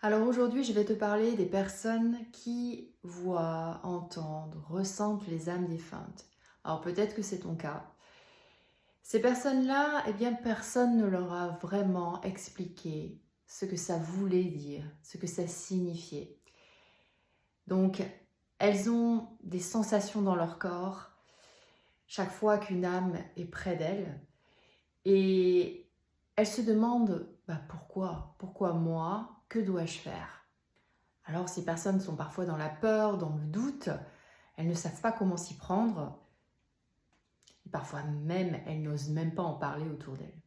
Alors aujourd'hui, je vais te parler des personnes qui voient, entendent, ressentent les âmes défuntes. Alors peut-être que c'est ton cas. Ces personnes-là, eh bien personne ne leur a vraiment expliqué ce que ça voulait dire, ce que ça signifiait. Donc elles ont des sensations dans leur corps chaque fois qu'une âme est près d'elles et elles se demandent pourquoi? Pourquoi moi? Que dois-je faire? Alors ces personnes sont parfois dans la peur, dans le doute, elles ne savent pas comment s'y prendre, et parfois même elles n'osent même pas en parler autour d'elles.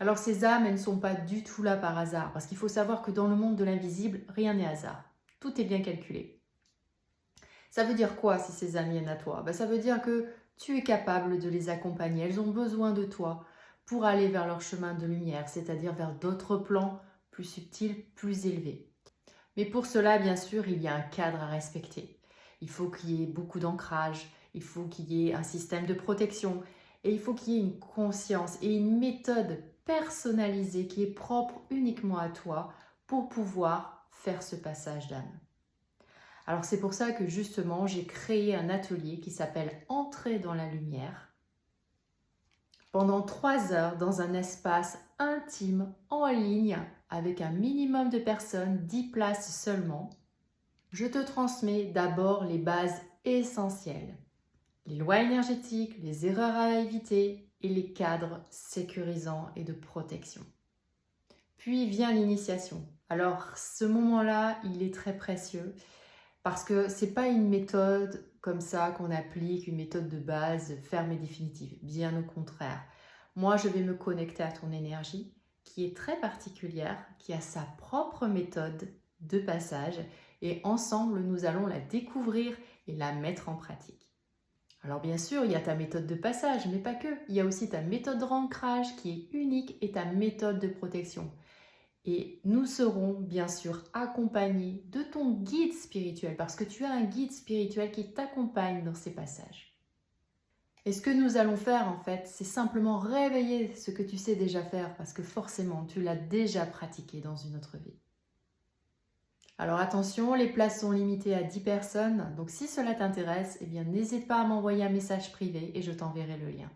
Alors ces âmes, elles ne sont pas du tout là par hasard, parce qu'il faut savoir que dans le monde de l'invisible, rien n'est hasard, tout est bien calculé. Ça veut dire quoi si ces âmes viennent à toi? Ça veut dire que tu es capable de les accompagner, elles ont besoin de toi pour aller vers leur chemin de lumière, c'est-à-dire vers d'autres plans plus subtils, plus élevés. Mais pour cela, bien sûr, il y a un cadre à respecter. Il faut qu'il y ait beaucoup d'ancrage, il faut qu'il y ait un système de protection et il faut qu'il y ait une conscience et une méthode personnalisée qui est propre uniquement à toi pour pouvoir faire ce passage d'âme. Alors c'est pour ça que justement, j'ai créé un atelier qui s'appelle Entrer dans la lumière pendant 3 heures dans un espace intime en ligne avec un minimum de personnes, 10 places seulement. Je te transmets d'abord les bases essentielles, les lois énergétiques, les erreurs à éviter et les cadres sécurisants et de protection. Puis vient l'initiation. Alors ce moment-là, il est très précieux parce que ce n'est pas une méthode comme ça qu'on applique, une méthode de base ferme et définitive. Bien au contraire. Moi, je vais me connecter à ton énergie qui est très particulière, qui a sa propre méthode de passage et ensemble, nous allons la découvrir et la mettre en pratique. Alors bien sûr, il y a ta méthode de passage, mais pas que. Il y a aussi ta méthode de ancrage qui est unique et ta méthode de protection. Et nous serons bien sûr accompagnés de ton guide spirituel parce que tu as un guide spirituel qui t'accompagne dans ces passages. Et ce que nous allons faire en fait, c'est simplement réveiller ce que tu sais déjà faire parce que forcément tu l'as déjà pratiqué dans une autre vie. Alors attention, les places sont limitées à 10 personnes, donc si cela t'intéresse, eh bien n'hésite pas à m'envoyer un message privé et je t'enverrai le lien.